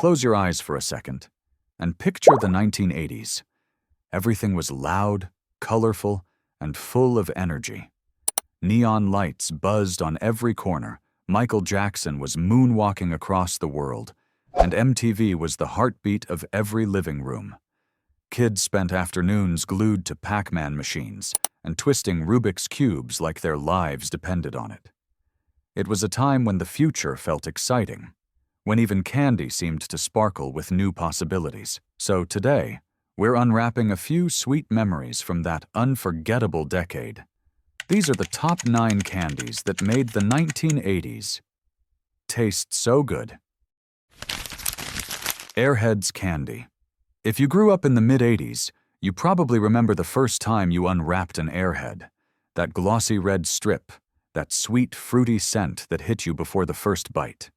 Close your eyes for a second and picture the 1980s. Everything was loud, colorful, and full of energy. Neon lights buzzed on every corner. Michael Jackson was moonwalking across the world, and MTV was the heartbeat of every living room. Kids spent afternoons glued to Pac-Man machines and twisting Rubik's cubes like their lives depended on it. It was a time when the future felt exciting, when even candy seemed to sparkle with new possibilities. So today, we're unwrapping a few sweet memories from that unforgettable decade. These are the top 9 candies that made the 1980s taste so good. Airheads Candy. If you grew up in the mid-80s, you probably remember the first time you unwrapped an Airhead. That glossy red strip, that sweet, fruity scent that hit you before the first bite.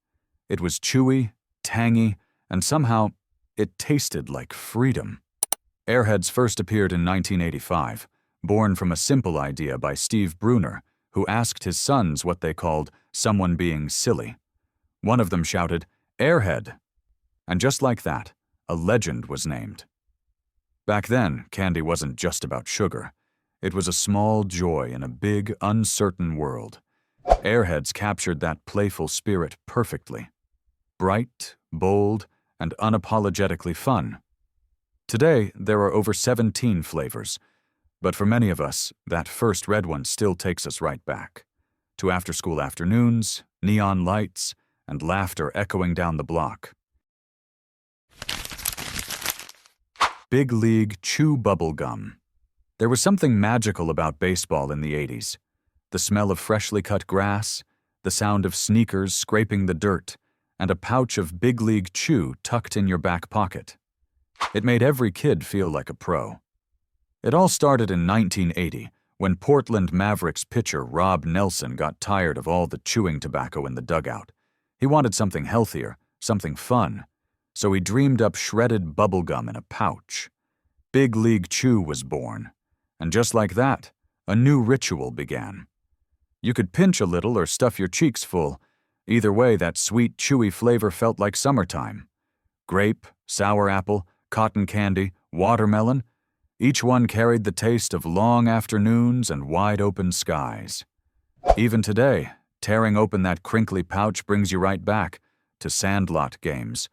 It was chewy, tangy, and somehow it tasted like freedom. Airheads first appeared in 1985, born from a simple idea by Steve Bruner, who asked his sons what they called someone being silly. One of them shouted, "Airhead!" And just like that, a legend was named. Back then, candy wasn't just about sugar. It was a small joy in a big, uncertain world. Airheads captured that playful spirit perfectly. Bright, bold, and unapologetically fun. Today, there are over 17 flavors, but for many of us, that first red one still takes us right back. To after-school afternoons, neon lights, and laughter echoing down the block. Big League Chew Bubble Gum. There was something magical about baseball in the 80s. The smell of freshly cut grass, the sound of sneakers scraping the dirt, and a pouch of Big League Chew tucked in your back pocket. It made every kid feel like a pro. It all started in 1980, when Portland Mavericks pitcher Rob Nelson got tired of all the chewing tobacco in the dugout. He wanted something healthier, something fun, so he dreamed up shredded bubble gum in a pouch. Big League Chew was born, and just like that, a new ritual began. You could pinch a little or stuff your cheeks full. Either way, that sweet, chewy flavor felt like summertime. Grape, sour apple, cotton candy, watermelon, each one carried the taste of long afternoons and wide-open skies. Even today, tearing open that crinkly pouch brings you right back to sandlot games,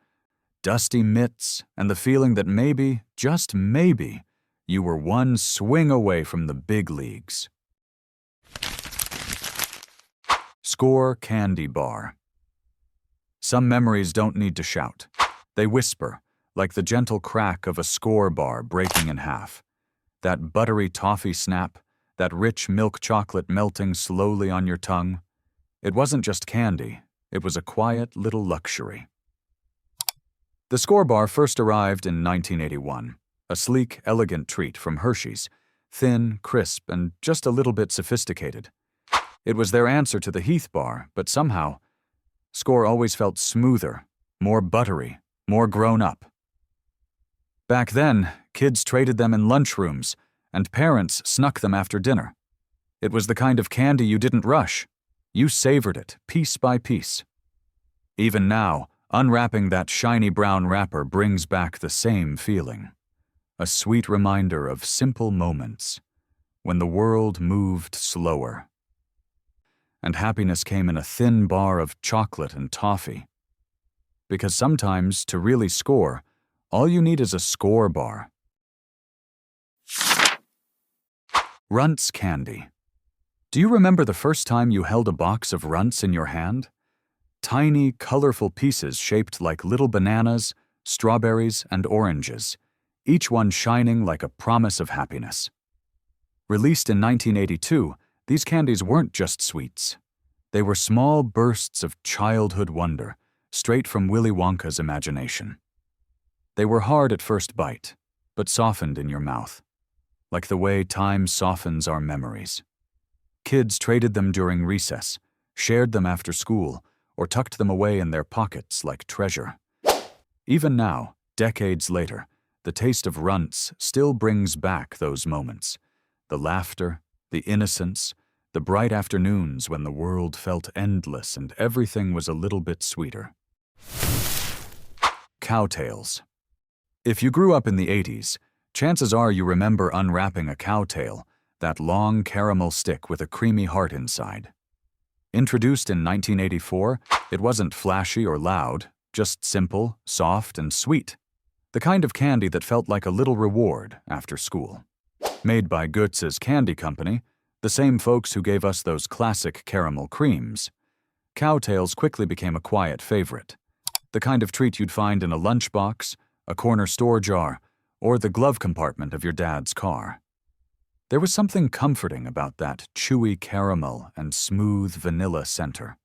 dusty mitts, and the feeling that maybe, just maybe, you were one swing away from the big leagues. Skor Candy Bar. Some memories don't need to shout. They whisper, like the gentle crack of a Skor bar breaking in half. That buttery toffee snap, that rich milk chocolate melting slowly on your tongue. It wasn't just candy, it was a quiet little luxury. The Skor bar first arrived in 1981, a sleek, elegant treat from Hershey's, thin, crisp, and just a little bit sophisticated. It was their answer to the Heath bar, but somehow, Skor always felt smoother, more buttery, more grown up. Back then, kids traded them in lunchrooms, and parents snuck them after dinner. It was the kind of candy you didn't rush. You savored it, piece by piece. Even now, unwrapping that shiny brown wrapper brings back the same feeling. A sweet reminder of simple moments, when the world moved slower. And happiness came in a thin bar of chocolate and toffee. Because sometimes, to really score, all you need is a Skor bar. Runts Candy. Do you remember the first time you held a box of Runts in your hand? Tiny, colorful pieces shaped like little bananas, strawberries, and oranges, each one shining like a promise of happiness. Released in 1982, these candies weren't just sweets. They were small bursts of childhood wonder, straight from Willy Wonka's imagination. They were hard at first bite, but softened in your mouth, like the way time softens our memories. Kids traded them during recess, shared them after school, or tucked them away in their pockets like treasure. Even now, decades later, the taste of Runts still brings back those moments. The laughter, the innocence, the bright afternoons when the world felt endless and everything was a little bit sweeter. Cowtails. If you grew up in the 80s, chances are you remember unwrapping a cowtail, that long caramel stick with a creamy heart inside. Introduced in 1984, it wasn't flashy or loud, just simple, soft, and sweet. The kind of candy that felt like a little reward after school. Made by Skor Candy Company, the same folks who gave us those classic caramel creams, cowtails quickly became a quiet favorite. The kind of treat you'd find in a lunchbox, a corner store jar, or the glove compartment of your dad's car. There was something comforting about that chewy caramel and smooth vanilla center,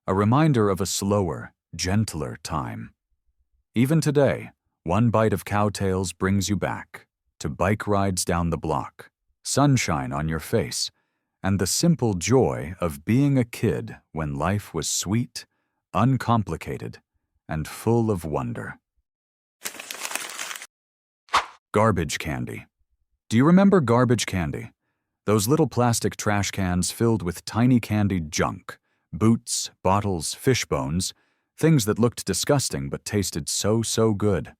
a reminder of a slower, gentler time. Even today, one bite of cowtails brings you back to bike rides down the block, sunshine on your face, and the simple joy of being a kid when life was sweet, uncomplicated, and full of wonder. Garbage candy. Do you remember garbage candy? Those little plastic trash cans filled with tiny candied junk, boots, bottles, fish bones, things that looked disgusting but tasted so good.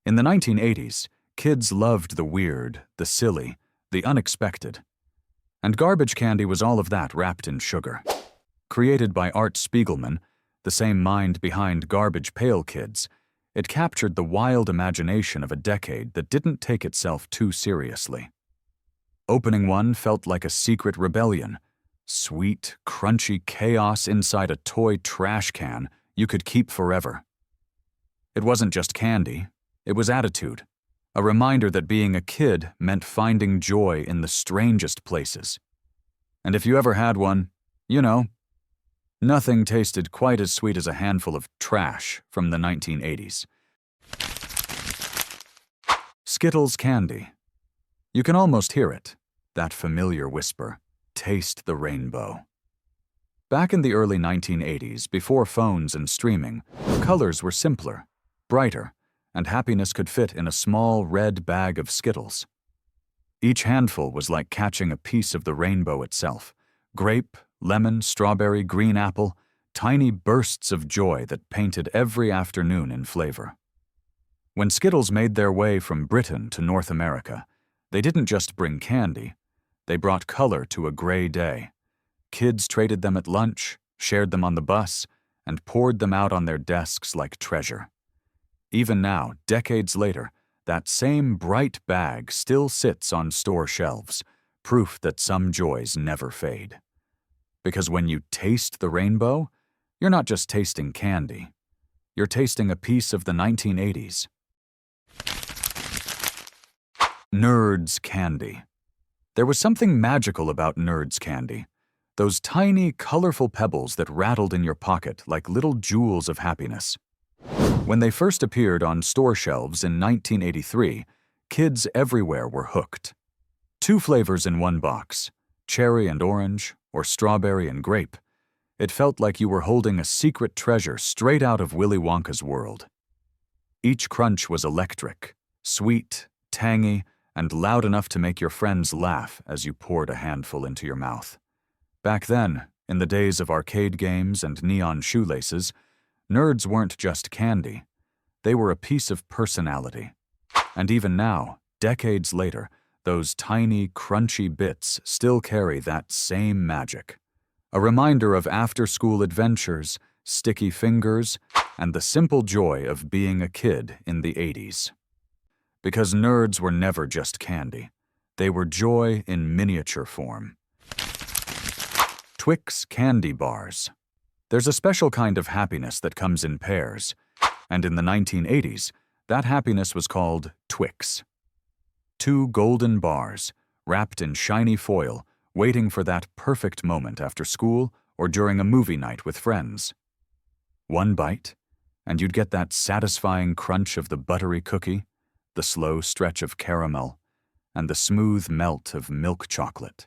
In the 1980s, kids loved the weird, the silly, the unexpected. And garbage candy was all of that wrapped in sugar. Created by Art Spiegelman, the same mind behind Garbage Pail Kids, it captured the wild imagination of a decade that didn't take itself too seriously. Opening one felt like a secret rebellion. Sweet, crunchy chaos inside a toy trash can you could keep forever. It wasn't just candy, it was attitude. A reminder that being a kid meant finding joy in the strangest places. And if you ever had one, you know, nothing tasted quite as sweet as a handful of trash from the 1980s. Skittles Candy. You can almost hear it, that familiar whisper, taste the rainbow. Back in the early 1980s, before phones and streaming, colors were simpler, brighter, and happiness could fit in a small red bag of Skittles. Each handful was like catching a piece of the rainbow itself. Grape, lemon, strawberry, green apple, tiny bursts of joy that painted every afternoon in flavor. When Skittles made their way from Britain to North America, they didn't just bring candy, they brought color to a gray day. Kids traded them at lunch, shared them on the bus, and poured them out on their desks like treasure. Even now, decades later, that same bright bag still sits on store shelves, proof that some joys never fade. Because when you taste the rainbow, you're not just tasting candy. You're tasting a piece of the 1980s. Nerds Candy. There was something magical about Nerds Candy. Those tiny, colorful pebbles that rattled in your pocket like little jewels of happiness. When they first appeared on store shelves in 1983, kids everywhere were hooked. 2 flavors in one box, cherry and orange, or strawberry and grape. It felt like you were holding a secret treasure straight out of Willy Wonka's world. Each crunch was electric, sweet, tangy, and loud enough to make your friends laugh as you poured a handful into your mouth. Back then, in the days of arcade games and neon shoelaces, nerds weren't just candy. They were a piece of personality. And even now, decades later, those tiny, crunchy bits still carry that same magic. A reminder of after-school adventures, sticky fingers, and the simple joy of being a kid in the 80s. Because nerds were never just candy. They were joy in miniature form. Twix Candy Bars. There's a special kind of happiness that comes in pairs, and in the 1980s, that happiness was called Twix. 2 golden bars, wrapped in shiny foil, waiting for that perfect moment after school or during a movie night with friends. One bite, and you'd get that satisfying crunch of the buttery cookie, the slow stretch of caramel, and the smooth melt of milk chocolate.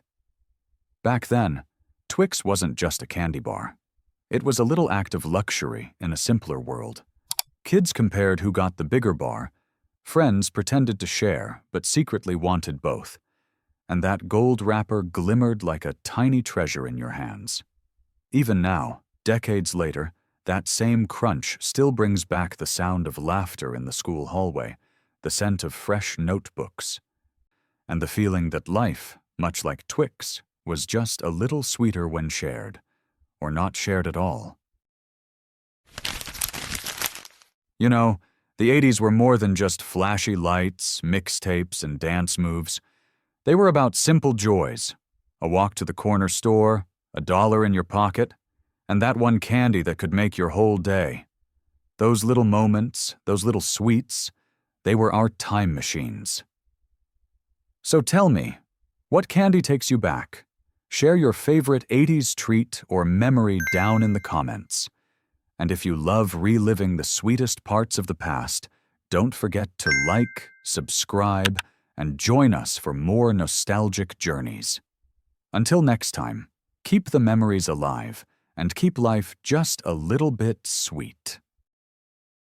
Back then, Twix wasn't just a candy bar. It was a little act of luxury in a simpler world. Kids compared who got the bigger bar. Friends pretended to share, but secretly wanted both. And that gold wrapper glimmered like a tiny treasure in your hands. Even now, decades later, That same crunch still brings back the sound of laughter in the school hallway, the scent of fresh notebooks, and the feeling that life, much like Twix, was just a little sweeter when shared, or not shared at all. You know, the 80s were more than just flashy lights, mixtapes, and dance moves. They were about simple joys: a walk to the corner store, $1 in your pocket, and that one candy that could make your whole day. Those little moments, those little sweets, they were our time machines. So tell me, what candy takes you back? Share your favorite 80s treat or memory down in the comments. And if you love reliving the sweetest parts of the past, don't forget to like, subscribe, and join us for more nostalgic journeys. Until next time, keep the memories alive and keep life just a little bit sweet.